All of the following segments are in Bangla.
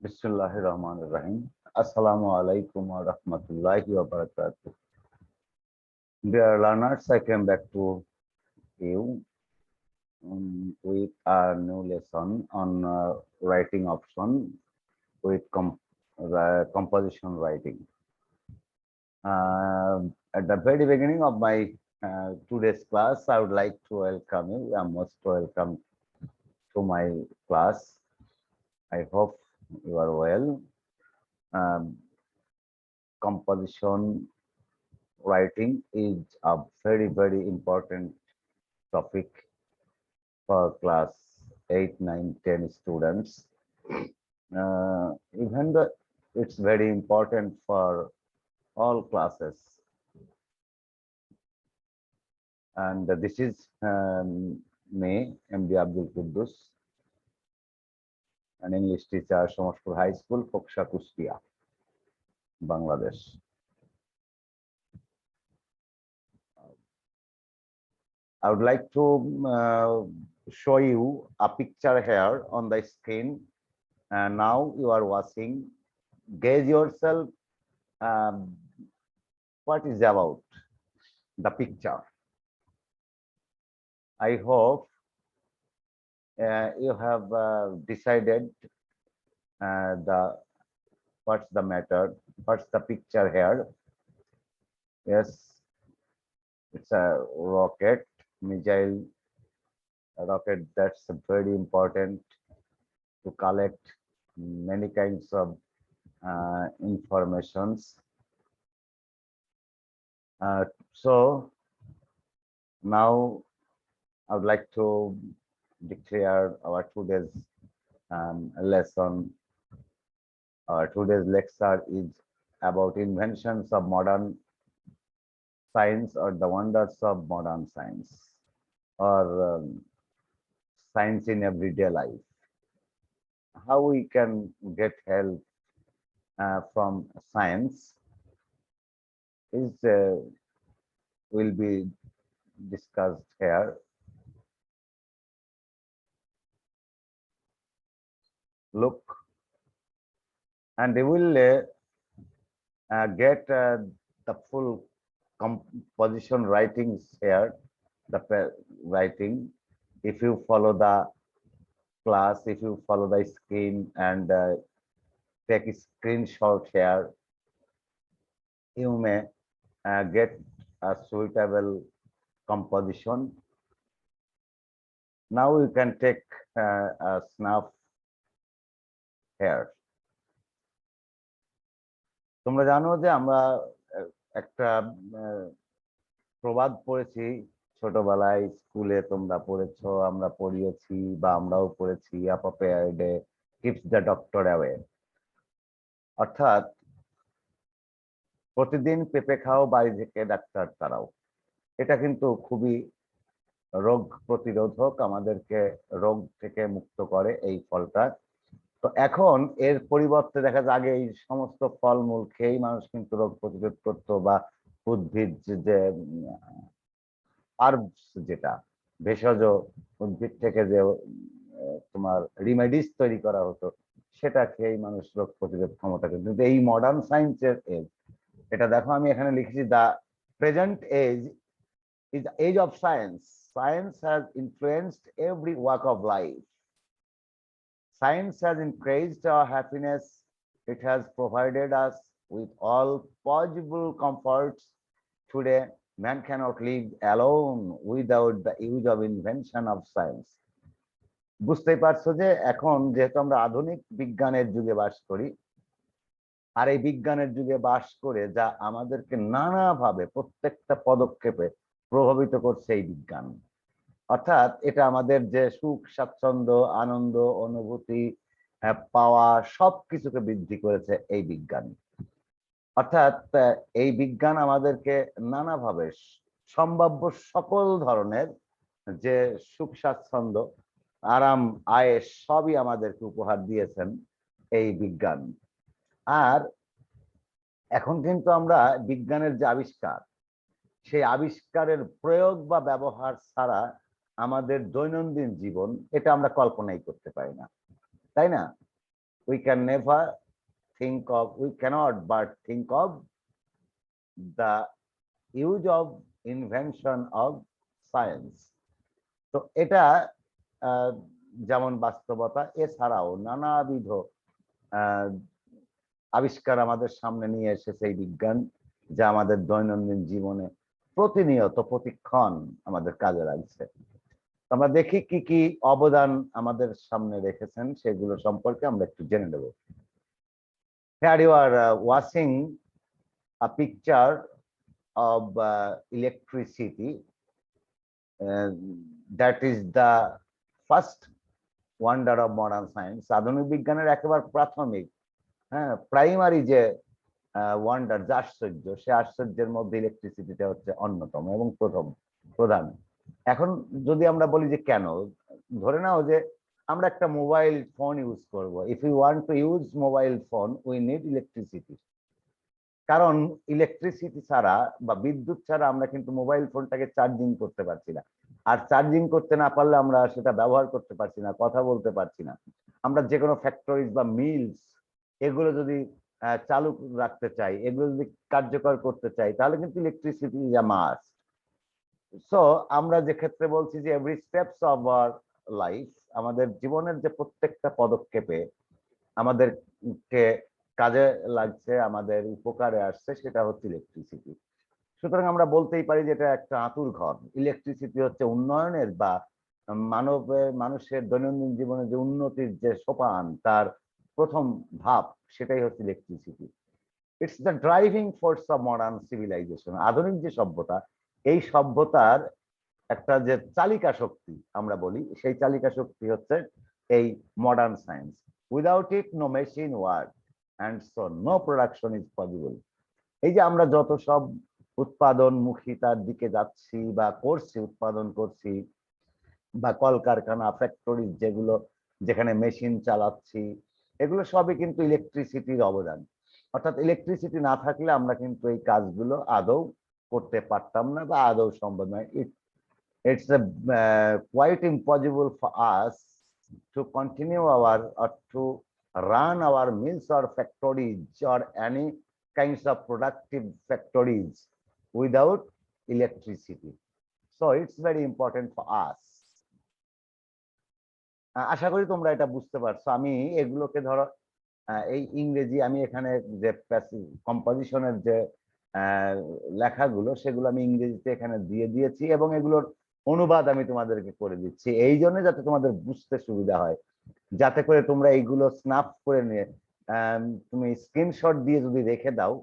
Bismillahir Rahmanir Rahim. Assalamu alaikum wa rahmatullahi wa barakatuh. Dear learners, I came back to you with a new lesson on writing option with composition writing. At the very beginning of my today's class, I would like to welcome you. You are most welcome to my class. I hope you are well. Composition writing is a very important topic for class 8, 9, 10 students. Even though it's very important for all classes. And this is me, MD Abdul Quddus, an English teacher, Somashpur High School, Foksha, Kushtia, Bangladesh. I would like to show you a picture here on the screen. And now you are watching. Gauge yourself what is about the picture. I hope you have decided what's the matter, what's the picture here. Yes, it's a rocket, missile rocket. That's very important to collect many kinds of informations. So now I would like to declare our today's lesson. Our today's lecture is about inventions of modern science or the wonders of modern science, or science in everyday life. How we can get help from science is will be discussed here. Look, and they will get the full composition writings here, the writing. If you follow the class, if you follow the screen and take a screenshot here, you may get a suitable composition. Now you can take a snap here. তোমরা জানো যে আমরা একটা প্রবাদ পড়েছি ছোটবেলায়, স্কুলে তোমরা পড়েছো, আমরা পড়িয়েছি বা আমরাও পড়েছি, আ prepared keeps the doctor away। অর্থাৎ প্রতিদিন পেঁপে খাও, বাড়ি থেকে ডাক্তার তাড়াও। এটা কিন্তু খুবই রোগ প্রতিরোধক, আমাদেরকে রোগ থেকে মুক্ত করে এই ফলটা। তো এখন এর পরিবর্তে দেখা যায় আগে এই সমস্ত ফলমূল খেয়েই মানুষ কিন্তু রোগ প্রতিরোধ করতো, বা উদ্ভিদ যে হার্বস, যেটা ভেষজ উদ্ভিদ থেকে যে তোমার রিমেডিস তৈরি করা হতো, সেটা খেয়েই মানুষ রোগ প্রতিরোধ ক্ষমতা। কিন্তু এই মডার্ন সায়েন্সের এজ, এটা দেখো আমি এখানে লিখেছি, the present age is the age of science. Science has influenced every walk of life. Science has increased our happiness. It has provided us with all possible comforts. Today, man cannot live alone without the use of invention of science. বুঝতেই পারছো যে এখন যেহেতু আমরা আধুনিক বিজ্ঞানের যুগে বাস করি, আর এই বিজ্ঞানের যুগে বাস করে যা আমাদেরকে নানাভাবে প্রত্যেকটা পদক্ষেপে প্রভাবিত করছে এই বিজ্ঞান। অর্থাৎ এটা আমাদের যে সুখ, স্বাচ্ছন্দ্য, আনন্দ, অনুভূতি পাওয়া সবকিছুকে বৃদ্ধি করেছে এই বিজ্ঞান। অর্থাৎ এই বিজ্ঞান আমাদেরকে নানাভাবে সম্ভাব্য সকল ধরনের যে সুখ, স্বাচ্ছন্দ্য, আরাম, আয়েশ সবই আমাদেরকে উপহার দিয়েছেন এই বিজ্ঞান। আর এখন কিন্তু আমরা বিজ্ঞানের যে আবিষ্কার, সেই আবিষ্কারের প্রয়োগ বা ব্যবহার ছাড়া আমাদের দৈনন্দিন জীবন, এটা আমরা কল্পনাই করতে পারি না, তাই না? we can never think of, we cannot but think of the use of invention of science. তো এটা যেমন বাস্তবতা, এছাড়াও নানাবিধ আবিষ্কার আমাদের সামনে নিয়ে এসেছে এই বিজ্ঞান, যা আমাদের দৈনন্দিন জীবনে প্রতিনিয়ত প্রতিক্ষণ আমাদের কাজে লাগছে। আমরা দেখি কি কি অবদান আমাদের সামনে রেখেছেন সেগুলো সম্পর্কে আমরা একটু জেনে নেব। Here you are watching a picture of electricity. That is the first wonder of modern science. আধুনিক বিজ্ঞানের একেবারে প্রাথমিক, হ্যাঁ, প্রাইমারি যে ওয়ান্ডার, যে আশ্চর্য, সে আশ্চর্যের মধ্যে ইলেকট্রিসিটিটা হচ্ছে অন্যতম এবং প্রধান। এখন যদি আমরা বলি যে কেন, ধরে নাও যে আমরা একটা মোবাইল ফোন ইউজ করব। If you want to use mobile phone we need electricity. কারণ ইলেকট্রিসিটি ছাড়া বা বিদ্যুৎ ছাড়া আমরা কিন্তু মোবাইল ফোনটাকে চার্জিং করতে পারছি না। আর চার্জিং করতে না পারলে আমরা সেটা ব্যবহার করতে পারছি না, কথা বলতে পারছি না। আমরা যে কোনো ফ্যাক্টরিজ বা মিলস এগুলো যদি চালু রাখতে চাই, এগুলো যদি কার্যকর করতে চাই, তাহলে কিন্তু electricity is a must. So আমরা যে ক্ষেত্রে বলছি যে every steps of our life, আমাদের জীবনের যে প্রত্যেকটা পদক্ষেপে আমাদেরকে কাজে লাগছে, আমাদের উপকারে আসছে, সেটা হচ্ছে ইলেকট্রিসিটি। সুতরাং আমরা বলতেই পারি যে এটা একটা আঁতুর ঘর। ইলেকট্রিসিটি হচ্ছে উন্নয়নের বা মানুষের দৈনন্দিন জীবনে যে উন্নতির যে সোপান, তার প্রথম ধাপ, সেটাই হচ্ছে electricity. It's the driving force of modern civilization. আধুনিক যে সভ্যতা, এই সভ্যতার একটা যে চালিকা শক্তি আমরা বলি, সেই চালিকা শক্তি হচ্ছে এই modern science. Without it no machine work and so no production is possible. এই যে আমরা যত সব উৎপাদনমুখিতার দিকে যাচ্ছি বা করছি, উৎপাদন করছি, বা কলকারখানা, ফ্যাক্টরি যেগুলো, যেখানে মেশিন চালাচ্ছি, এগুলো সবই কিন্তু ইলেকট্রিসিটির অবদান। অর্থাৎ ইলেকট্রিসিটি না থাকলে আমরা কিন্তু এই কাজগুলো আদৌ করতে পারতাম না বা আদৌ সম্ভব নয়। It's quite impossible for us to continue our or to run our mills or factories or any kinds of productive factories without electricity. So it's very important for us. আশা করি তোমরা এটা বুঝতে পারছো। আমি এগুলোকে ধরো এই ইংরেজি, আমি এখানে যে কম্পোজিশনের যে লেখাগুলো, সেগুলো আমি ইংরেজিতে এখানে দিয়ে দিয়েছি এবং এগুলোর অনুবাদ আমি তোমাদেরকে করে দিচ্ছি, এই জন্য যাতে তোমাদের বুঝতে সুবিধা হয়, যাতে করে তোমরা এইগুলো স্ন্যাপ করে নিয়ে তুমি স্ক্রিনশট দিয়ে যদি রেখে দাও,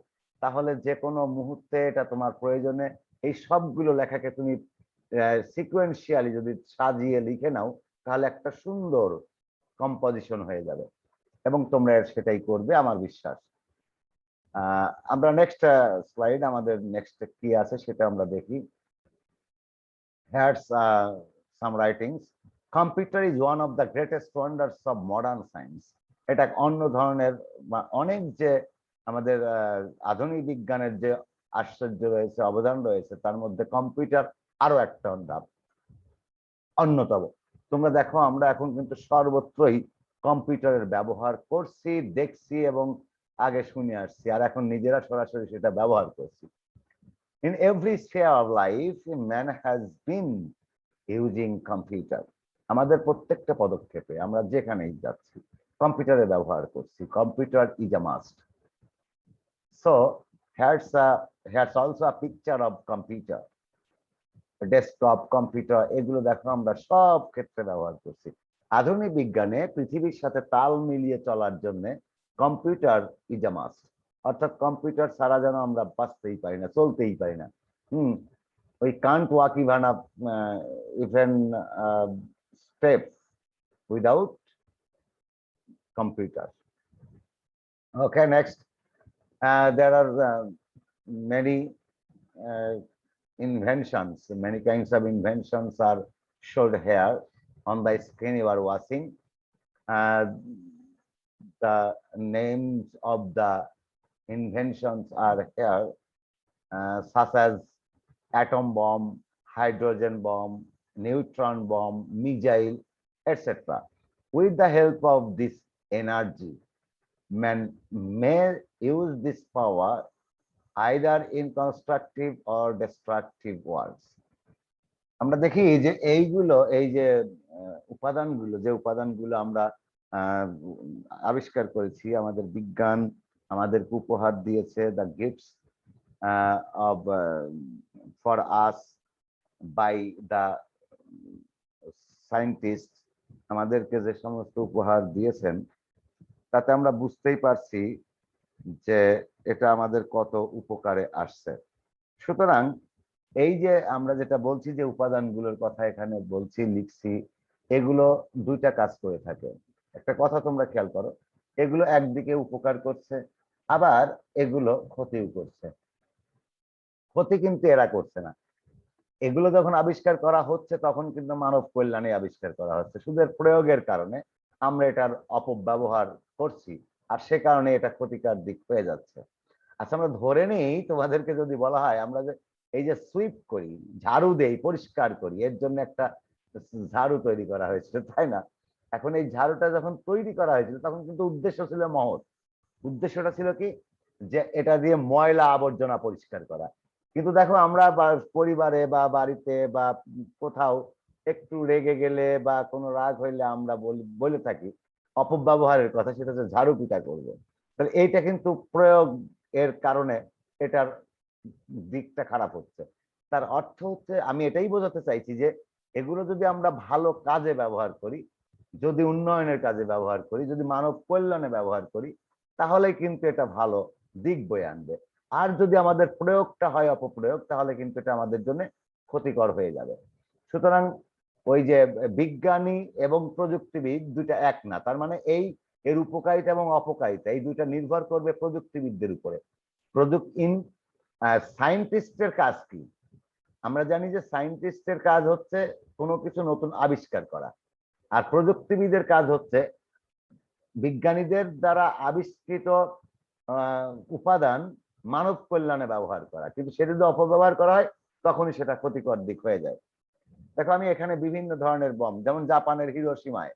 তাহলে যে কোনো মুহূর্তে এটা তোমার প্রয়োজনে এই সবগুলো লেখাকে তুমি সিকোয়েন্সিয়ালি যদি সাজিয়ে লিখে নাও, তাহলে একটা সুন্দর কম্পোজিশন হয়ে যাবে এবং তোমরা সেটাই করবে আমার বিশ্বাস। আমরা নেক্সট স্লাইড, আমাদের নেক্সট কি আছে সেটা আমরা দেখি। Here's some writings. Computer is one of the greatest wonders of modern science. এটা অন্য ধরনের অনেক যে আমাদের আধুনিক বিজ্ঞানের যে আশ্চর্য রয়েছে, অবদান রয়েছে, তার মধ্যে কম্পিউটার আরো একটা অন্যতম। তোমরা দেখো আমরা এখন কিন্তু সর্বত্রই কম্পিউটারের ব্যবহার করছি, দেখছি এবং আগে শুনে আসছি, আর এখন নিজেরা সরাসরি সেটা ব্যবহার করছি। In every sphere of life, man has been using computer. আমাদের প্রত্যেকটা পদক্ষেপে আমরা যেখানেই যাচ্ছি কম্পিউটারের ব্যবহার করছি। Computer is a must. So here's also a picture of computer. Desktop, computer, এগুলো দেখো আমরা সব ক্ষেত্রে ব্যবহার করছি। আধুনিক বিজ্ঞানে পৃথিবীর সাথে তাল মিলিয়ে চলার জন্য কম্পিউটার ইজ আ মাস্ট। অর্থাৎ কম্পিউটার ছাড়া যেন আমরা বাঁচতেই পারি না, চলতেই পারি না। we can't walk even step without computer. Okay, next. There are many inventions, many kinds of inventions are showed here on the screen you are watching. The names of the inventions are here, such as atom bomb, hydrogen bomb, neutron bomb, missile, etc. With the help of this energy, man may use this power either in constructive or destructive works. আমরা দেখি যে এইগুলো, এই যে উপাদানগুলো, যে উপাদানগুলো আমরা আবিষ্কার করেছি, আমাদের বিজ্ঞান আমাদেরকে উপহার দিয়েছে, the gifts of for us by the scientist, আমাদেরকে যে সমস্ত উপহার দিয়েছেন তাতে আমরা বুঝতেই পারছি যে এটা আমাদের কত উপকারে আসছে। সুতরাং এই যে আমরা যেটা বলছি যে উপাদানগুলোর কথা এখানে বলছি, লিখছি, এগুলো দুইটা কাজ করে থাকে। একটা কথা তোমরা খেয়াল করো, এগুলো একদিকে উপকার করছে, আবার এগুলো ক্ষতিও করছে। ক্ষতি কিন্তু এরা করছে না। এগুলো যখন আবিষ্কার করা হচ্ছে তখন কিন্তু মানব কল্যাণে আবিষ্কার করা হচ্ছে, শুধু এর প্রয়োগের কারণে আমরা এটার অপব্যবহার করছি, আর সে কারণে এটা ক্ষতিকর দিক হয়ে যাচ্ছে। আচ্ছা, আমরা ধরে নিই, তোমাদেরকে যদি বলা হয় আমরা যে এই যে সুইপ করি, ঝাড়ু দেই, পরিষ্কার করি, এর জন্য একটা ঝাড়ু তৈরি করা হয়েছিল, তাই না? এখন এই ঝাড়ুটা যখন তৈরি করা হয়েছিল তখন কিন্তু উদ্দেশ্য ছিল মহৎ। উদ্দেশ্যটা ছিল কি, যে এটা দিয়ে ময়লা আবর্জনা পরিষ্কার করা। কিন্তু দেখো আমরা পরিবারে বা বাড়িতে বা কোথাও একটু রেগে গেলে বা কোনো রাগ হইলে আমরা বলে থাকি অপব্যবহারের কথা, সেটা হচ্ছে ঝাড়ু পিটা করবো। তাহলে এইটা কিন্তু প্রয়োগ এর কারণে এটার দিকটা খারাপ হচ্ছে। তার অর্থ হচ্ছে, আমি এটাই বোঝাতে চাইছি যে এগুলো যদি আমরা ভালো কাজে ব্যবহার করি, যদি উন্নয়নের কাজে ব্যবহার করি, যদি মানব কল্যাণে ব্যবহার করি, তাহলে কিন্তু এটা ভালো দিক বয়ে আনবে। আর যদি আমাদের প্রয়োগটা হয় অপপ্রয়োগ, তাহলে কিন্তু এটা আমাদের জন্য ক্ষতিকর হয়ে যাবে। সুতরাং ওই যে বিজ্ঞানী এবং প্রযুক্তিবিদ দুইটা এক না, তার মানে এর উপকারিতা এবং অপকারিতা এই দুইটা নির্ভর করবে প্রযুক্তিবিদদের উপরে। সায়েন্টিস্টের কাজ কি? আমরা জানি যে সায়েন্টিস্টের কাজ হচ্ছে কোনো কিছু নতুন আবিষ্কার করা, আর প্রযুক্তিবিদের কাজ হচ্ছে বিজ্ঞানীদের দ্বারা আবিষ্কৃত উপাদান মানব কল্যাণে ব্যবহার করা। কিন্তু সেটা যদি অপব্যবহার করা হয় তখনই সেটা ক্ষতিকর দিক হয়ে যায়। দেখো, আমি এখানে বিভিন্ন ধরনের বম, যেমন জাপানের হিরোশিমায়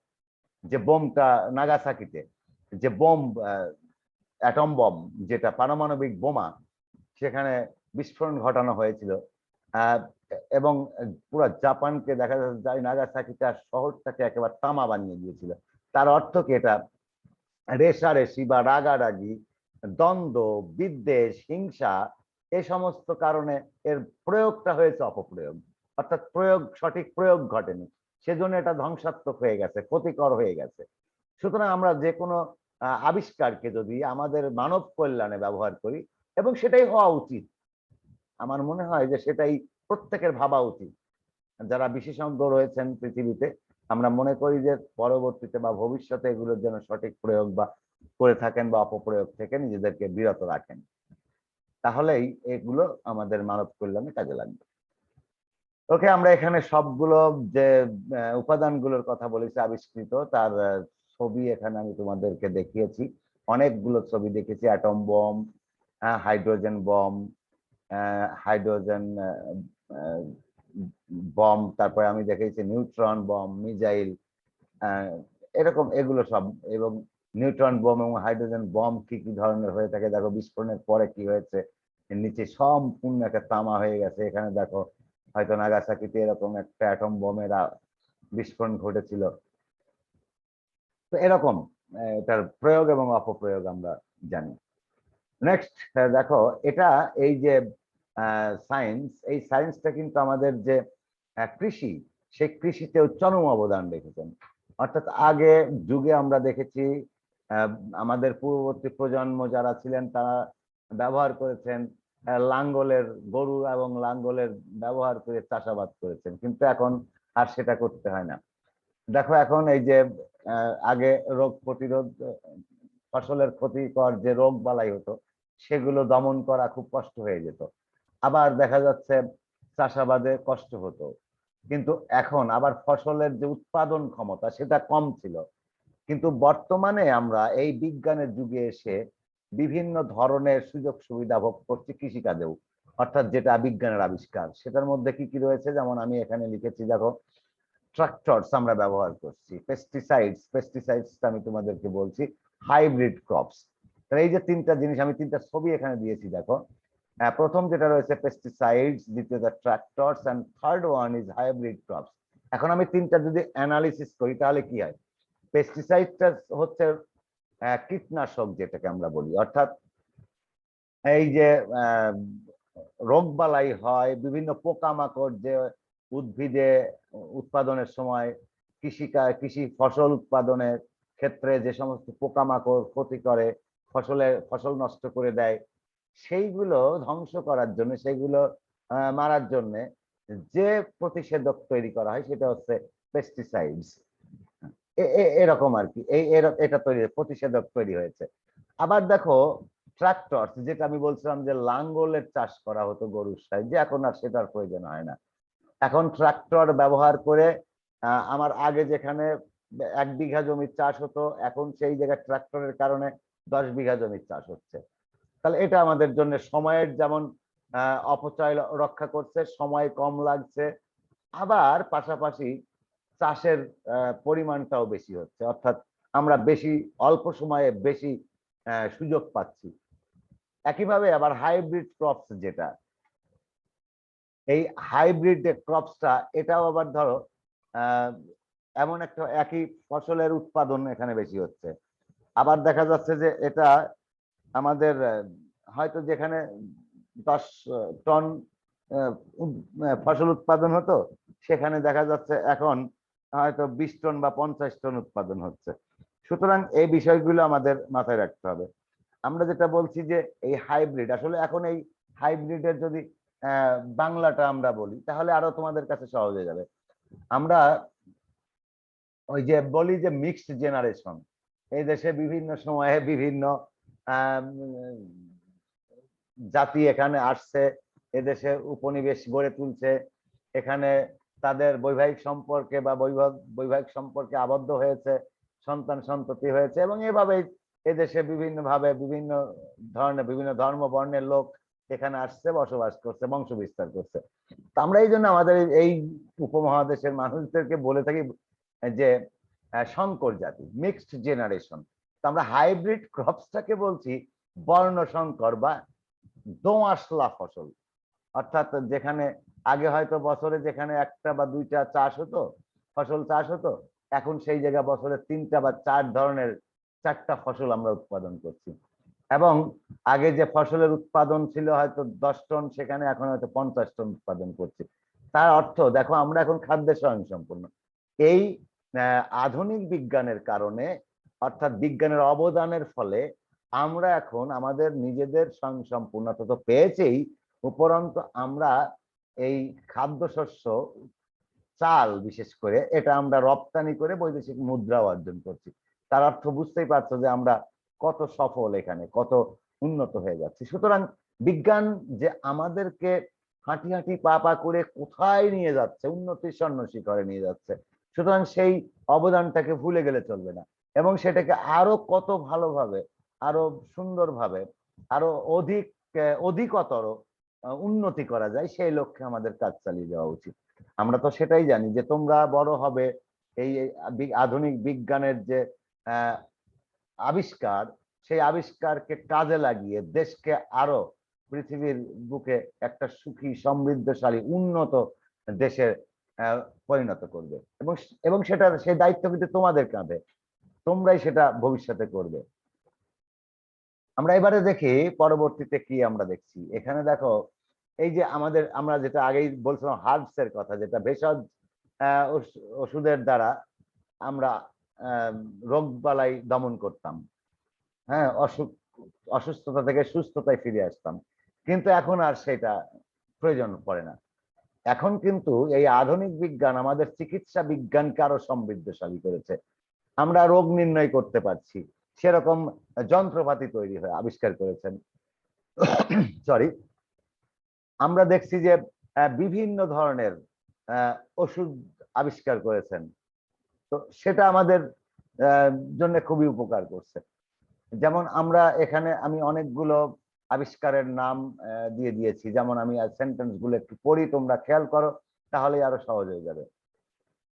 যে বোমটা, নাগাসাকিতে যে বোম, অ্যাটম বম, যেটা পারমাণবিক বোমা, সেখানে বিস্ফোরণ ঘটানো হয়েছিল এবং পুরো জাপানকে দেখা যাচ্ছে নাগাসাকিটা শহরটাকে একেবারে তামা বানিয়ে দিয়েছিল। তার অর্থ কি? এটা রেষারেষি বা রাগারাগি, দ্বন্দ্ব, বিদ্বেষ, হিংসা, এই সমস্ত কারণে এর প্রয়োগটা হয়েছে অপপ্রয়োগ, অর্থাৎ সঠিক প্রয়োগ ঘটেনি, সেজন্য এটা ধ্বংসাত্মক হয়ে গেছে, ক্ষতিকর হয়ে গেছে। সুতরাং আমরা যে কোনো আবিষ্কারকে যদি আমাদের মানব কল্যাণে ব্যবহার করি, এবং সেটাই হওয়া উচিত, আমার মনে হয় যে সেটাই প্রত্যেকের ভাবা উচিত। যারা বিশেষজ্ঞ রয়েছেন পৃথিবীতে, আমরা মনে করি যে পরবর্তীতে বা ভবিষ্যতে এগুলোর জন্য সঠিক প্রয়োগ বা করে থাকেন বা অপপ্রয়োগ থেকে নিজেদেরকে বিরত রাখেন, তাহলেই এগুলো আমাদের মানব কল্যাণে কাজে লাগবে। ওকে, আমরা এখানে সবগুলো যে উপাদানগুলোর কথা বলেছি আবিষ্কৃত, তার ছবি এখানে আমি তোমাদেরকে দেখিয়েছি। অনেকগুলো ছবি দেখেছি, atom bomb, hydrogen bomb, hydrogen bomb, তারপরে আমি দেখেছি নিউট্রন বম, মিসাইল, এরকম এগুলো সব। এবং নিউট্রন বম এবং হাইড্রোজেন বম কি কি ধরনের হয়ে থাকে দেখো, বিস্ফোরণের পরে কি হয়েছে, নিচে সম্পূর্ণ একটা তামা হয়ে গেছে। এখানে দেখো, হয়তো নাগাসাকিতে এরকম একটা অ্যাটম বোমের বিস্ফোরণ ঘটেছিল। তো এরকম এটার প্রয়োগ এবং অপপ্রয়োগ আমরা জানি। নেক্সট দেখো, এটা এই যে সায়েন্স, এই সায়েন্সটা কিন্তু আমাদের যে কৃষি, সেই কৃষিতেও চরম অবদান রেখেছেন। অর্থাৎ আগে যুগে আমরা দেখেছি আমাদের পূর্ববর্তী প্রজন্ম যারা ছিলেন তারা ব্যবহার করেছেন লাঙ্গলের, গরু এবং লাঙ্গলের ব্যবহার করে চাষাবাদ করেছেন, কিন্তু এখন আর সেটা করতে হয় না। দেখো, এখন এই যে আগে রোগ প্রতিরোধ, ফসলের ক্ষতিকর যে রোগ বালাই হতো সেগুলো দমন করা খুব কষ্ট হয়ে যেত। আবার দেখা যাচ্ছে চাষাবাদে কষ্ট হতো, কিন্তু এখন আবার ফসলের যে উৎপাদন ক্ষমতা সেটা কম ছিল। কিন্তু বর্তমানে আমরা এই বিজ্ঞানের যুগে এসে বিভিন্ন ধরনের সুযোগ সুবিধা ভোগ করছি কৃষিকাজেও, অর্থাৎ যেটা বিজ্ঞানের আবিষ্কার। সেটার মধ্যে কি কি রয়েছে, যেমন আমি এখানে লিখেছি দেখো, ট্রাক্টরস আমরা ব্যবহার করছি, পেস্টিসাইডস আমি তোমাদেরকে বলছি হাইব্রিড ক্রপস। তাহলে এই যে তিনটা জিনিস, আমি তিনটা ছবি এখানে দিয়েছি দেখো। প্রথম যেটা রয়েছে পেস্টিসাইডস, দ্বিতীয়টা tractors, and third one is hybrid crops. এখন আমি তিনটা যদি অ্যানালিসিস করি তাহলে কি হয়? পেস্টিসাইডটা হচ্ছে কীটনাশক যেটাকে আমরা বলি, অর্থাৎ এই যে রোগবালাই হয়, বিভিন্ন পোকামাকড় যে উদ্ভিদে উৎপাদনের সময় কৃষি ফসল উৎপাদনের ক্ষেত্রে যে সমস্ত পোকামাকড় ক্ষতি করে, ফসল নষ্ট করে দেয়, সেইগুলো ধ্বংস করার জন্য, সেইগুলো মারার জন্য যে প্রতিষেধক তৈরি করা হয় সেটা হচ্ছে পেস্টিসাইডস। এরকম আর কি, এটা তৈরি প্রতিষেধক তৈরি হয়েছে। আবার দেখো ট্রাক্টর, যেটা আমি বলছিলাম যে লাঙ্গলের চাষ করা হতো গরুর সাহায্যে, এখন আর সেটার প্রয়োজন হয় না। এখন ট্রাক্টর ব্যবহার করে আমার আগে যেখানে 1 বিঘা জমির চাষ হতো, এখন সেই জায়গায় ট্রাক্টরের কারণে 10 বিঘা জমির চাষ হচ্ছে। তাহলে এটা আমাদের জন্য সময়ের যেমন অপচয় রক্ষা করছে, সময় কম লাগছে, আবার পাশাপাশি চাষের পরিমাণটাও বেশি হচ্ছে, অর্থাৎ আমরা অল্প সময়ে বেশি সুযোগ পাচ্ছি। একইভাবে আবার হাইব্রিড ক্রপস, যেটা এই হাইব্রিড ক্রপসটা, এটাও আবার ধরো এমন একটা একই ফসলের উৎপাদন এখানে বেশি হচ্ছে। আবার দেখা যাচ্ছে যে এটা আমাদের হয়তো যেখানে 10 টন ফসল উৎপাদন হতো, সেখানে দেখা যাচ্ছে এখন হয়তো 20 টন বা 50 টন উৎপাদন হচ্ছে। সুতরাং এই বিষয়গুলো আমাদের মাথায় রাখতে হবে। আমরা যেটা বলছি যে এই হাইব্রিড, আসলে এখন এই হাইব্রিডের যদি বাংলাটা আমরা বলি তাহলে আরো তোমাদের কাছে সহজ হয়ে যাবে। আমরা ওই যে বলি যে মিক্সড জেনারেশন, এই দেশে বিভিন্ন সময়ে বিভিন্ন জাতি এখানে আসছে, এদেশে উপনিবেশ গড়ে তুলছে, এখানে তাদের বৈবাহিক সম্পর্কে বা বৈবাহিক সম্পর্কে আবদ্ধ হয়েছে, সন্তান সন্ততি হয়েছে, এবং এভাবেই এদেশে বিভিন্নভাবে বিভিন্ন ধরনের বিভিন্ন ধর্ম বর্ণের লোক এখানে আসছে, বসবাস করছে, বংশ বিস্তার করছে। তো আমরা এই জন্য আমাদের এই উপমহাদেশের মানুষদেরকে বলে থাকি যে সংকর জাতি, মিক্সড জেনারেশন। তো আমরা হাইব্রিড ক্রপসটাকে বলছি বর্ণ সংকর বা দোআঁশলা ফসল। অর্থাৎ যেখানে আগে হয়তো বছরে যেখানে 1টা বা 2টা ফসল চাষ হতো, এখন সেই জায়গায় বছরে 3টা বা 4 ধরনের 4টা ফসল আমরা উৎপাদন করছি। এবং আগে যে ফসলের উৎপাদন ছিল হয়তো 10 টন, সেখানে এখন হয়তো 50 টন উৎপাদন করছি। তার অর্থ দেখো আমরা এখন খাদ্যে স্বয়ংসম্পূর্ণ। এই আধুনিক বিজ্ঞানের কারণে, অর্থাৎ বিজ্ঞানের অবদানের ফলে আমরা এখন আমাদের নিজেদের স্বয়ংসম্পূর্ণতা তো পেয়েছেই, উপরন্তু আমরা এই খাদ্যশস্য, চাল বিশেষ করে, এটা আমরা রপ্তানি করে বৈদেশিক মুদ্রা অর্জন করছি। তার অর্থ বুঝতেই পারছো যে আমরা কত সফল, এখানে কত উন্নত হয়ে যাচ্ছে। সুতরাং বিজ্ঞান যে আমাদেরকে হাঁটি হাঁটি পা পা করে কোথায় নিয়ে যাচ্ছে, উন্নতির স্বর্ণ শিখরে নিয়ে যাচ্ছে, সুতরাং সেই অবদানটাকে ভুলে গেলে চলবে না, এবং সেটাকে আরো কত ভালোভাবে, আরো সুন্দরভাবে, আরো অধিকতর উন্নতি করা যায়, সেই লক্ষ্যে আমাদের কাজ চালিয়ে যাওয়া উচিত। আমরা তো সেটাই জানি যে তোমরা বড় হবে, এই আধুনিক বিজ্ঞানের যে আবিষ্কার, সেই আবিষ্কারকে কাজে লাগিয়ে দেশকে আরো পৃথিবীর বুকে একটা সুখী, সমৃদ্ধশালী, উন্নত দেশে পরিণত করবে, এবং এবং সেই দায়িত্ব কিন্তু তোমাদের কাঁধে, তোমরাই সেটা ভবিষ্যতে করবে। আমরা এবারে দেখি পরবর্তীতে কি আমরা দেখছি। এখানে দেখো এই যে আমরা যেটা আগেই বলছিলাম হার্বস এর কথা, যেটা ভেষজ ওষুধের দ্বারা আমরা রোগবালাই দমন করতাম, হ্যাঁ, অসুস্থতা থেকে সুস্থতায় ফিরে আসতাম, কিন্তু এখন আর সেটা প্রয়োজন পড়ে না। এখন কিন্তু এই আধুনিক বিজ্ঞান আমাদের চিকিৎসা বিজ্ঞানকে আরো সমৃদ্ধশালী করেছে। আমরা রোগ নির্ণয় করতে পারছি, সেরকম যন্ত্রপাতি তৈরি হয়ে আবিষ্কার করেছেন। সরি, আমরা দেখছি যে বিভিন্ন ধরনের ওষুধ আবিষ্কার করেছেন, তো সেটা আমাদের জন্য খুবই উপকার করছে। যেমন আমরা এখানে আমি অনেকগুলো আবিষ্কারের নাম দিয়ে দিয়েছি, যেমন আমি সেন্টেন্স গুলো একটু পড়ি, তোমরা খেয়াল করো, তাহলে আরো সহজ হয়ে যাবে।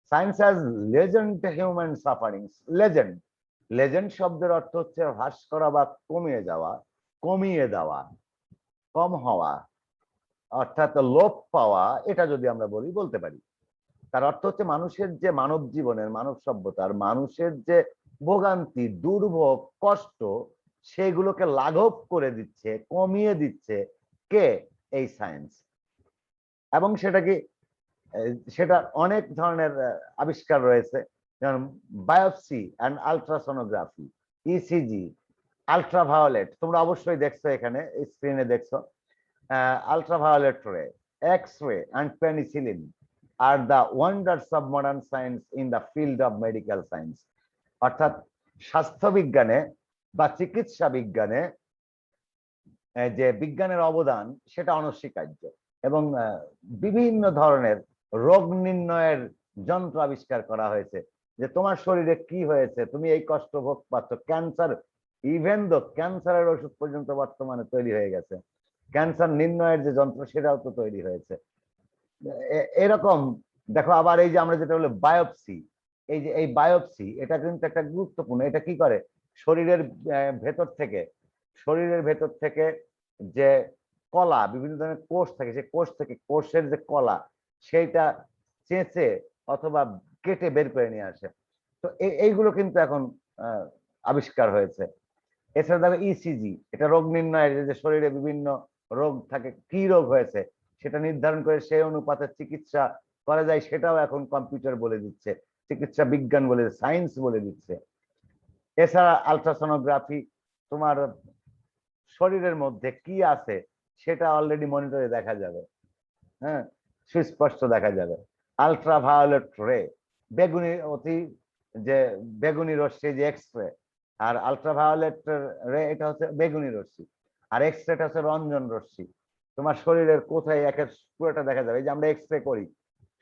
Science has legend human sufferings. Legend, legend শব্দের অর্থ হচ্ছে হ্রাস করা বা কমিয়ে যাওয়া, কমিয়ে দেওয়া, কম হওয়া, অর্থাৎ লোপ পাওয়া। এটা যদি আমরা বলতে পারি, তার অর্থ হচ্ছে মানুষের যে মানব জীবনের, মানব সভ্যতার মানুষের যে ভোগান্তি, দুর্ভোগ, কষ্ট, সেগুলোকে লাঘব করে দিচ্ছে, কমিয়ে দিচ্ছে কে? এই সায়েন্স। এবং সেটা কি, সেটা অনেক ধরনের আবিষ্কার রয়েছে, যেমন biopsy and ultrasonography, ECG, ultraviolet. তোমরা অবশ্যই দেখছো, এখানে স্ক্রিনে দেখছো। আলট্রাভায়োলেট রে, X ray and penicillin are the wonders of modern science in the field of medical science. অর্থাৎ স্বাস্থ্য বিজ্ঞানে বা চিকিৎসা বিজ্ঞানে যে বিজ্ঞানের অবদান, সেটা অনস্বীকার্য। এবং বিভিন্ন ধরনের রোগ নির্ণয়ের যন্ত্র আবিষ্কার করা হয়েছে, যে তোমার শরীরে কি হয়েছে, তুমি এই কষ্ট ভোগ পাচ্ছ। ক্যান্সার, ইভেন দো ক্যান্সারের ওষুধ পর্যন্ত বর্তমানে তৈরি হয়ে গেছে। ক্যান্সার নির্ণয়ের যে যন্ত্র, সেটাও তো তৈরি হয়েছে। এরকম দেখো, আবার এই যে আমরা যেটা বলি বায়োপসি, এই যে এই বায়োপসি, এটা কিন্তু একটা গুরুত্বপূর্ণ। এটা কি করে? শরীরের ভেতর থেকে, শরীরের ভেতর থেকে যে কলা, বিভিন্ন ধরনের কোষ থাকে, সেই কোষ থেকে, কোষের যে কলা, সেইটা চেঁচে অথবা কেটে বের করে নিয়ে আসে। তো এইগুলো কিন্তু এখন আবিষ্কার হয়েছে। এছাড়া দেখো ইসিজি, এটা রোগ নির্ণয়ের, যে শরীরে বিভিন্ন রোগ থাকে, কি রোগ হয়েছে সেটা নির্ধারণ করে সেই অনুপাতে চিকিৎসা করা যায়, সেটাও এখন কম্পিউটার বলে দিচ্ছে, চিকিৎসা বিজ্ঞান বলে, সায়েন্স বলে দিচ্ছে। এছাড়া আলট্রাসোনোগ্রাফি, তোমার শরীরের মধ্যে কি আছে সেটা অলরেডি মনিটরে দেখা যাবে, হ্যাঁ, সুস্পষ্ট দেখা যাবে। আলট্রাভায়োলেট রে, বেগুনি অতি, যে বেগুনি রশ্মি, যে এক্স রে। আর আলট্রাভায়োলেট রে, এটা হচ্ছে বেগুনি রশ্মি। আর এক্স রেটা হচ্ছে রঞ্জন রশ্মি। তোমার শরীরের কোথায় একের পুরোটা দেখা যাবে। এই যে আমরা এক্স রে করি,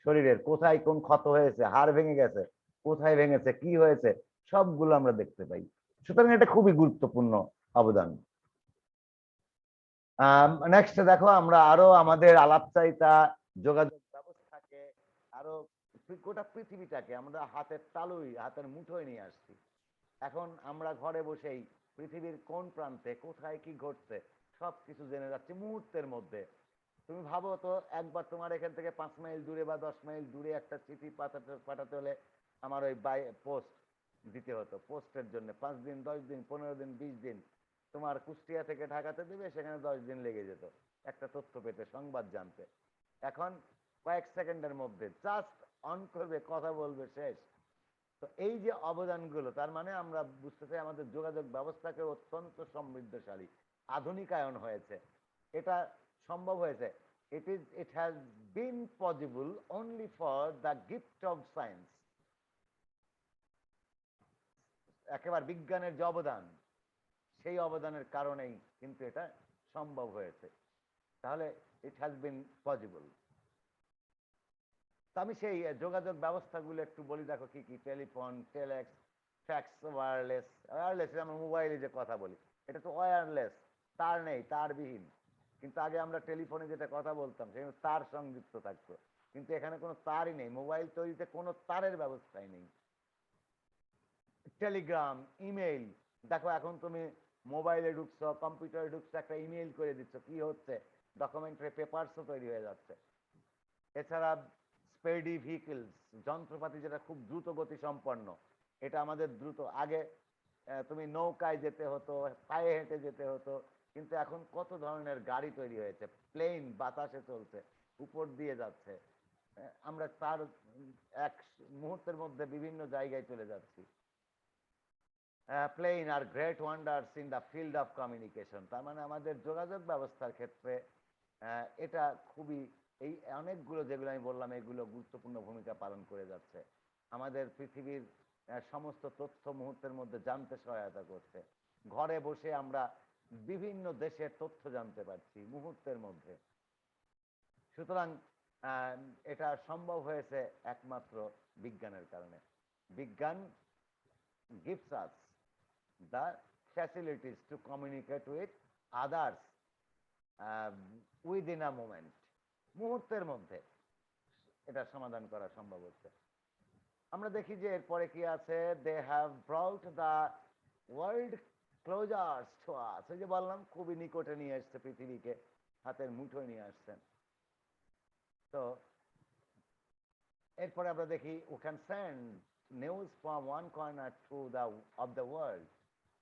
শরীরের কোথায় কোন ক্ষত হয়েছে, হাড় ভেঙে গেছে, কোথায় ভেঙেছে, কি হয়েছে, সবগুলো আমরা দেখতে পাই। সুতরাং এটা খুবই গুরুত্বপূর্ণ অবদান। নেক্সট দেখো, আমরা আরো আমাদের আলাপচারিতা, যোগাযোগ ব্যবস্থাকে আরো, গোটা পৃথিবীটাকে আমরা হাতের তালুই, হাতের মুঠোয় নিয়ে আসছি। এখন আমরা ঘরে বসেই পৃথিবীর কোন প্রান্তে কোথায় কি ঘটছে সবকিছু জেনে যাচ্ছি মুহূর্তের মধ্যে। তুমি ভাবো তো, একবার তোমার এখান থেকে 5 মাইল দূরে বা 10 মাইল দূরে একটা চিঠি পাঠাতে হলে আমার ওই বাই পোস্ট দিতে হতো। পোস্টের জন্য 5 দিন, 10 দিন, 15 দিন, 20 দিন। তোমার কুষ্টিয়া থেকে ঢাকাতে দেবে, সেখানে 10 দিন লেগে যেত একটা তথ্য পেতে, সংবাদ জানতে। এখন কয়েক সেকেন্ডের মধ্যে জাস্ট অন করবে, কথা বলবে, শেষ। তো এই যে অবদানগুলো, তার মানে আমরা বুঝতে চাই আমাদের যোগাযোগ ব্যবস্থাকে অত্যন্ত সমৃদ্ধশালী, আধুনিকায়ন হয়েছে। এটা সম্ভব হয়েছে, it has been possible only for the gift of science। একেবারে বিজ্ঞানের যে অবদান, সেই অবদানের কারণেই কিন্তু এটা সম্ভব হয়েছে। তাহলে ইট হ্যাজ বিন পসিবল। আমি সেই যোগাযোগ ব্যবস্থাগুলো একটু বলি, দেখো কি কি। Telephone, telex, fax, wireless. Wireless আমরা মোবাইলে যে কথা বলি, এটা তো ওয়্যারলেস, তার নেই, তারবিহীন। কিন্তু আগে আমরা টেলিফোনে যেটা কথা বলতাম, সেখানে তার সংযুক্ত থাকতো, কিন্তু এখানে কোনো তারই নেই। মোবাইল তৈরিতে কোনো তারের ব্যবস্থাই নেই। টেলিগ্রাম, ইমেইল, দেখো এখন তুমি মোবাইলে ঢুকছো, কম্পিউটারে ঢুকছো, একটা ইমেইল করে দিচ্ছ, কি হচ্ছে, ডকুমেন্টারি পেপারসও তৈরি হয়ে যাচ্ছে। এছাড়া স্পেডি ভেহিকলস, যন্ত্রপাতি যেটা খুব দ্রুত গতি সম্পন্ন, এটা আমাদের দ্রুত। আগে তুমি নৌকায় যেতে হতো, পায়ে হেঁটে যেতে হতো, কিন্তু এখন কত ধরনের গাড়ি তৈরি হয়েছে। প্লেন বাতাসে চলছে, উপর দিয়ে যাচ্ছে, আমরা তার এক মুহূর্তের মধ্যে বিভিন্ন জায়গায় চলে যাচ্ছি। Plane are great wonders in the field of communication. তার মানে আমাদের যোগাযোগ ব্যবস্থার ক্ষেত্রে এটা খুবই, এই অনেকগুলো যেগুলো আমি বললাম, এগুলো গুরুত্বপূর্ণ ভূমিকা পালন করে যাচ্ছে। আমাদের পৃথিবীর সমস্ত তথ্য মুহূর্তের মধ্যে জানতে সহায়তা করছে। ঘরে বসে আমরা বিভিন্ন দেশের তথ্য জানতে পারছি মুহূর্তের মধ্যে। সুতরাং এটা সম্ভব হয়েছে একমাত্র বিজ্ঞানের কারণে। বিজ্ঞান gives us the facilities to communicate with others within a moment। মুহূর্তের মধ্যে এটা সমাধান করা সম্ভব হচ্ছে। আমরা দেখি যে এরপরে কি আছে, they have brought the world closers to us, ওই যে বললাম খুবই নিকটে নিয়ে আসছে পৃথিবীকে, হাতের মুঠোয় নিয়ে আসছেন। তো এরপরে আমরা দেখি we can send news from one corner to the of the world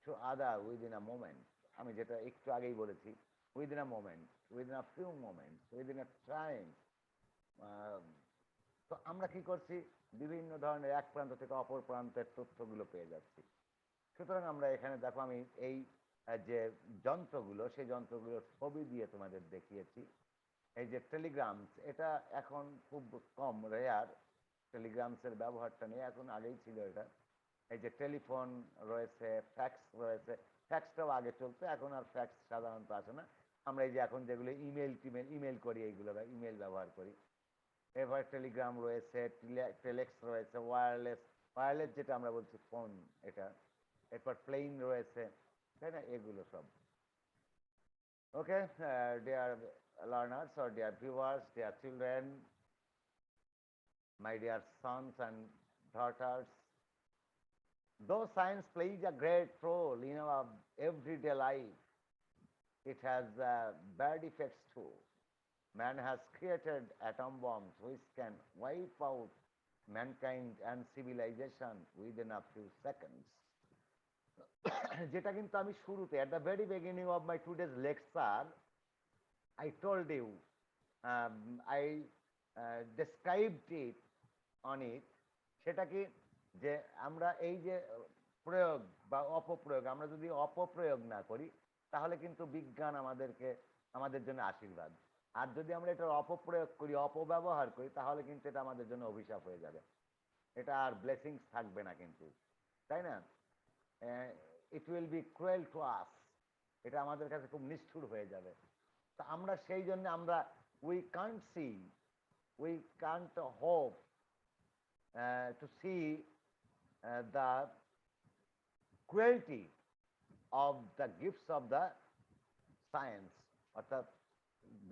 to other within a moment, আমি যেটা একটু আগেই বলেছি, within a moment, within a few moments, within a time। তো আমরা কি করছি, বিভিন্ন ধরনের এক প্রান্ত থেকে অপর প্রান্তের তথ্যগুলো পেয়ে যাচ্ছি। সুতরাং আমরা এখানে দেখো আমি এই যে যন্ত্রগুলো, সেই যন্ত্রগুলোর ছবি দিয়ে তোমাদের দেখিয়েছি। এই যে টেলিগ্রামস, এটা এখন খুব কম, রেয়ার, টেলিগ্রামসের ব্যবহারটা নেই, এখন আগেই ছিল এটা। এই যে টেলিফোন রয়েছে, ফ্যাক্স রয়েছে, ফ্যাক্সটাও আগে চলতো, এখন আর ফ্যাক্স সাধারণত আসে না। আমরা এই যে এখন যেগুলো ইমেল করি, এইগুলো ইমেল ব্যবহার করি। এবার টেলিগ্রাম রয়েছে, টেলেক্স রয়েছে, ওয়্যারলেস, ওয়্যারলেস যেটা আমরা বলছি ফোন, এটা। এরপর প্লেন রয়েছে, তাই না, এগুলো সব। Okay, dear learners or dear viewers, dear children, my dear sons and daughters, though science plays a great role in our everyday life, it has bad effects too. Man has created atom bombs which can wipe out mankind and civilization within a few seconds. যেটা কিন্তু আমি শুরুতে at the very beginning of my today's lecture I told you, I described it on it, সেটা কি, যে আমরা এই যে প্রয়োগ বা অপপ্রয়োগ, আমরা যদি অপপ্রয়োগ না করি তাহলে কিন্তু বিজ্ঞান আমাদের জন্য আশীর্বাদ। আর যদি আমরা এটার অপপ্রয়োগ করি, অপব্যবহার করি, তাহলে কিন্তু এটা আমাদের জন্য অভিশাপ হয়ে যাবে, এটা আর ব্লেসিংস থাকবে না কিন্তু, তাই না? It will be cruel to us, এটা আমাদের কাছে খুব নিষ্ঠুর হয়ে যাবে। তা আমরা সেই জন্য আমরা we can't see, we can't hope to see the cruelty of the gifts of the science, অর্থাৎ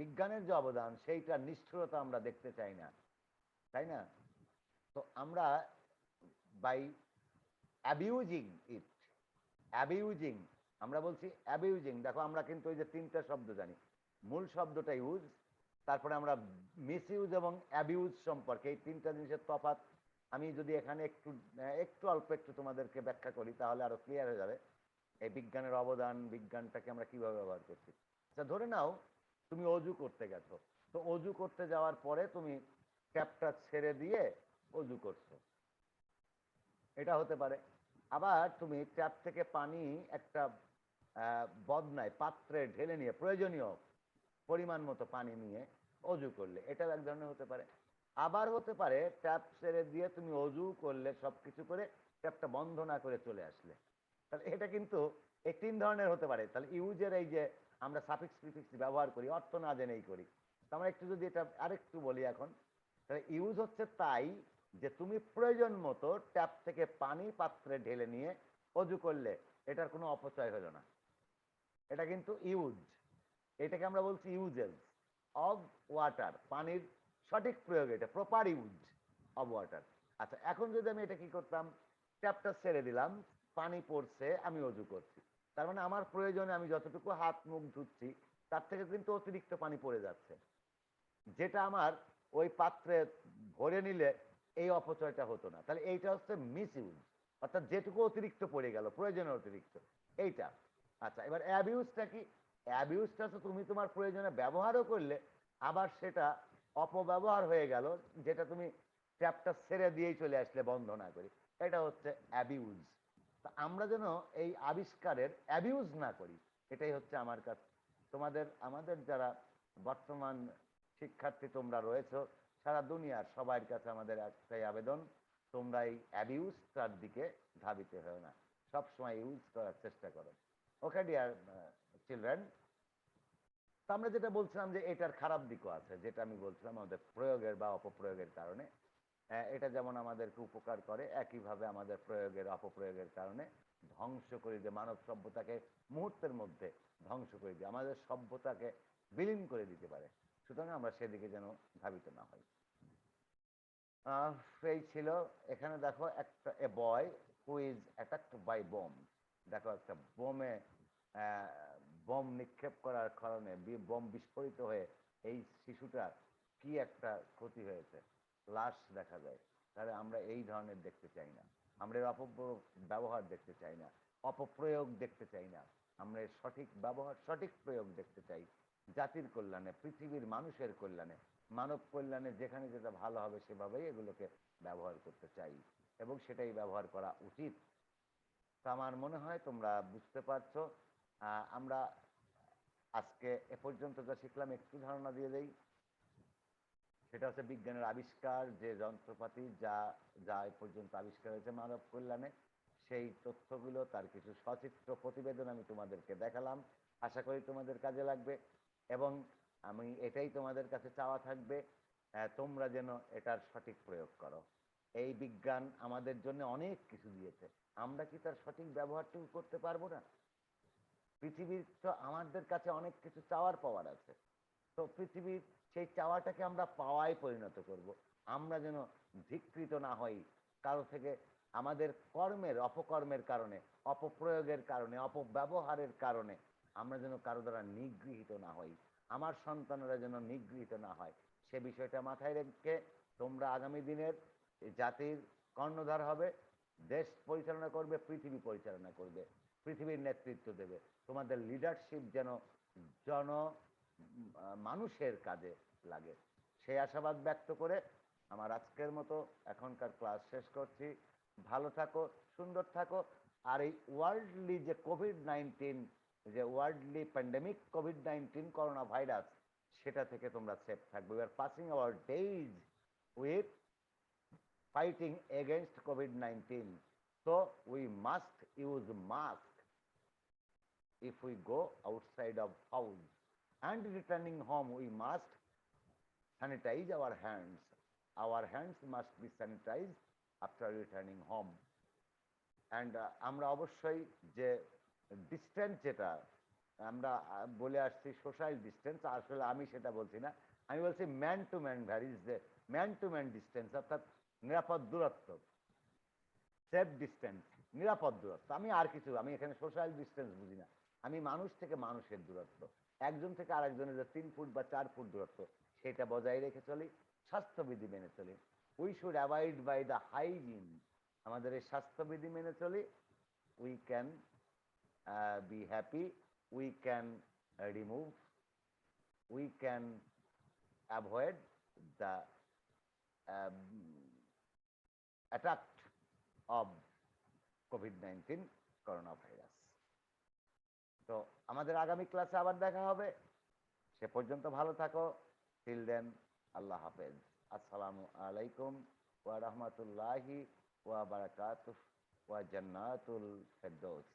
বিজ্ঞানের যে অবদান, সেইটার নিষ্ঠুরতা আমরা দেখতে চাই না, তাই না? তো আমরা বাই অ্যাবিউজিং ইট, অ্যাবিউজিং, আমরা বলছি অ্যাবিউজিং, দেখো আমরা কিন্তু ওই যে তিনটা শব্দ জানি, মূল শব্দটা ইউজ, তারপরে আমরা মিস ইউজ এবং অ্যাবিউজ সম্পর্কে, এই তিনটা জিনিসের তফাৎ আমি যদি এখানে একটু একটু অল্প একটু তোমাদেরকে ব্যাখ্যা করি তাহলে আরো ক্লিয়ার হয়ে যাবে এই বিজ্ঞানের অবদান, বিজ্ঞানটাকে আমরা কিভাবে ব্যবহার করছি। আচ্ছা, ধরে নাও তুমি অজু করতে গেছো, তো অজু করতে যাওয়ার পরে তুমি ট্যাপটা ছেড়ে দিয়ে অজু করছো, এটা হতে পারে। আবার তুমি ট্যাপ থেকে পানি একটা বদনায় পাত্রে ঢেলে নিয়ে প্রয়োজনীয় পরিমাণ মতো পানি নিয়ে অজু করলে, এটাও এক ধরনের হতে পারে। আবার হতে পারে ট্যাপ ছেড়ে দিয়ে তুমি অজু করলে, সবকিছু করে ট্যাপটা বন্ধ না করে চলে আসলে, তাহলে এটা কিন্তু এই তিন ধরনের হতে পারে। তাহলে ইউজের এই যে আমরা সাফিক্স প্রিফিক্স ব্যবহার করি অর্থ না জেনেই করি, তো আমরা একটু যদি এটা আরেকটু বলি এখন, তাহলে ইউজ হচ্ছে তাই যে তুমি প্রয়োজন মতো ট্যাপ থেকে পানি পাত্রে ঢেলে নিয়ে অজু করলে, এটার কোনো অপচয় হলো না, এটা কিন্তু ইউজ। এটাকে আমরা বলছি ইউজেস অব ওয়াটার, পানির সঠিক প্রয়োগ, এটা প্রপার ইউজ অব ওয়াটার। আচ্ছা, এখন যদি আমি এটা কি করতাম, ট্যাপটা ছেড়ে দিলাম, পানি পড়ছে, আমি অজু করছি, তার মানে আমার প্রয়োজনে আমি যতটুকু হাত মুখ ধুচ্ছি তার থেকে কিন্তু অতিরিক্ত পানি পড়ে যাচ্ছে, যেটা আমার ওই পাত্রে ভরে নিলে এই অপচয়টা হতো না। তাহলে এইটা হচ্ছে মিস ইউজ, অর্থাৎ যেটুকু অতিরিক্ত পড়ে গেল, প্রয়োজনের অতিরিক্ত, এইটা। আচ্ছা, এবার অ্যাবিউজটা কি? অ্যাবিউজটা তো তুমি তোমার প্রয়োজনে ব্যবহারও করলে, আবার সেটা অপব্যবহার হয়ে গেল, যেটা তুমি ট্যাপটা ছেড়ে দিয়েই চলে আসলে বন্ধ না করে, এটা হচ্ছে অ্যাবিউজ। তা আমরা যেন এই আবিষ্কারের অ্যাবিউজ না করি, এটাই হচ্ছে আমার কাছে আমাদের যারা বর্তমান শিক্ষার্থী তোমরা রয়েছো, সারা দুনিয়ার সবার কাছে আমাদের একটাই আবেদন, তোমরা এই অ্যাবিউজটার দিকে ধাবিত হও না, সবসময় ইউজ করার চেষ্টা করো। ওকে ডিয়ার চিলড্রেন, তো আমরা যেটা বলছিলাম যে এটার খারাপ দিকও আছে, যেটা আমি বলছিলাম আমাদের প্রয়োগের বা অপপ্রয়োগের কারণে, এটা যেমন আমাদেরকে উপকার করে, একইভাবে আমাদের প্রয়োগের অপপ্রয়োগের কারণে ধ্বংস করে দিয়ে মানব সভ্যতাকে মুহূর্তের মধ্যে ধ্বংস করে দিয়ে আমাদের সভ্যতাকে বিলীন করে দিতে পারে। সুতরাং আমরা সেদিকে যেন ধাবিত না হই। আহ, এই ছিল। এখানে দেখো একটা a boy who is attacked by bomb. দেখো একটা বোমে বোম নিক্ষেপ করার কারণে বোম বিস্ফোরিত হয়ে এই শিশুটার কি একটা ক্ষতি হয়েছে, লাশ দেখা যায়। তাহলে আমরা এই ধরনের দেখতে চাই না, আমরা এর ব্যবহার দেখতে চাই না, অপপ্রয়োগ দেখতে চাই না। আমরা এর সঠিক ব্যবহার, সঠিক প্রয়োগ দেখতে চাই, জাতির কল্যাণে, পৃথিবীর মানুষের কল্যাণে, মানব কল্যাণে যেখানে যেটা ভালো হবে সেভাবেই এগুলোকে ব্যবহার করতে চাই, এবং সেটাই ব্যবহার করা উচিত। তো আমার মনে হয় তোমরা বুঝতে পারছো। আমরা আজকে এ পর্যন্ত যা শিখলাম একটু ধারণা দিয়ে দেই। সেটা হচ্ছে বিজ্ঞানের আবিষ্কার, যে যন্ত্রপাতি যা যা এ পর্যন্ত আবিষ্কার হয়েছে মানব কল্যাণে, সেই তথ্যগুলো, তার কিছু সচিত্র প্রতিবেদন আমি তোমাদেরকে দেখালাম। আশা করি তোমাদের কাজে লাগবে, এবং আমি এটাই তোমাদের কাছে চাওয়া থাকবে, তোমরা যেন এটার সঠিক প্রয়োগ করো। এই বিজ্ঞান আমাদের জন্য অনেক কিছু দিয়েছে, আমরা কি তার সঠিক ব্যবহারটুকু করতে পারবো না? পৃথিবীর তো আমাদের কাছে অনেক কিছু চাওয়ার পাওয়ার আছে, তো পৃথিবীর সেই চাওয়াটাকে আমরা পাওয়ায় পরিণত করব। আমরা যেন ধিকৃত না হই কারো থেকে, আমাদের কর্মের, অপকর্মের কারণে, অপপ্রয়োগের কারণে, অপব্যবহারের কারণে আমরা যেন কারো দ্বারা নিগৃহীত না হই, আমার সন্তানরা যেন নিগৃহীত না হয়। সে বিষয়টা মাথায় রেখে তোমরা আগামী দিনের জাতির কর্ণধার হবে, দেশ পরিচালনা করবে, পৃথিবী পরিচালনা করবে, পৃথিবীর নেতৃত্ব দেবে। তোমাদের লিডারশিপ যেন জন মানুষের কাজে লাগে, সেই আশাবাদ ব্যক্ত করে আমার আজকের মতো এখনকার ক্লাস শেষ করছি। ভালো থাকো, সুন্দর থাকো। আর এই ওয়ার্ল্ডলি যে কোভিড-19, যে ওয়ার্ল্ডলি প্যান্ডেমিক কোভিড-19 করোনা ভাইরাস, সেটা থেকে তোমরা সেফ থাকবে। We are passing our days with fighting against COVID-19. So we must use mask if we go outside of house, and returning home we must sanitize our hands. Our hands must be sanitized after returning home. And আমরা অবশ্যই যে ডিস্টেন্স, যেটা আমরা বলে আসছি সোশ্যাল ডিস্টেন্স, আসলে আমি সেটা বলছি না, আমি বলছি ম্যান টু ম্যান ভ্যারিজ, যে ম্যান টু ম্যান ডিস্টেন্স, অর্থাৎ নিরাপদ দূরত্ব, সেফ ডিস্টেন্স, নিরাপদ দূরত্ব। আমি আর কিছু, আমি এখানে সোশ্যাল ডিস্টেন্স বুঝি না, আমি মানুষ থেকে মানুষের দূরত্ব, একজন থেকে আরেকজনের যে 3 ফুট বা 4 ফুট দূরত্ব, সেটা বজায় রেখে চলি, স্বাস্থ্যবিধি মেনে চলি। We should avoid by the hygiene. আমাদের এই স্বাস্থ্যবিধি মেনে চলি, we can be happy, we can remove, we can avoid the attack of কোভিড-19 করোনা ভাইরাস। তো আমাদের আগামী ক্লাসে আবার দেখা হবে, সে পর্যন্ত ভালো থাকো। টিল দেন, আল্লাহ হাফেজ। আসসালামু আলাইকুম ওয়া রাহমাতুল্লাহি ওয়া বারাকাতুহু ওয়া জান্নাতুল ফেরদৌস।